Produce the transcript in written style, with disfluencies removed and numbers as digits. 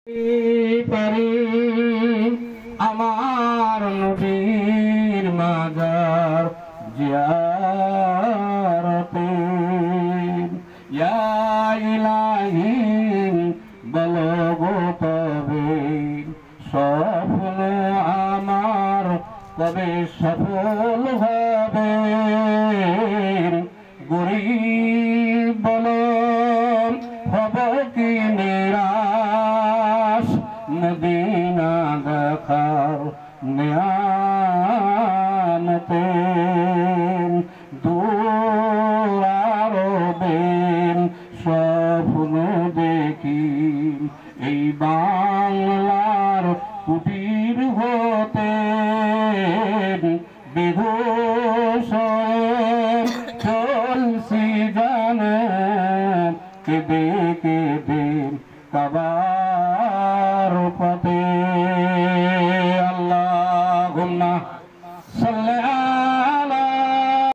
পারি আমার নবীর মাজার জিয়ারতে ইয়া ইলাহি বলো গো তবে স্বপ্ন আমার কবে সফল হবে গরিব বলো হব কি নিরাশ মদিনা দেখার নিয়ামতে দূর আরবের স্বপ্ন দেখি এই বাংলার কুটির হতে বিঘোষ চলছি জানে কেঁদে কেঁদে কাবার পথে আল্লাহুম্মা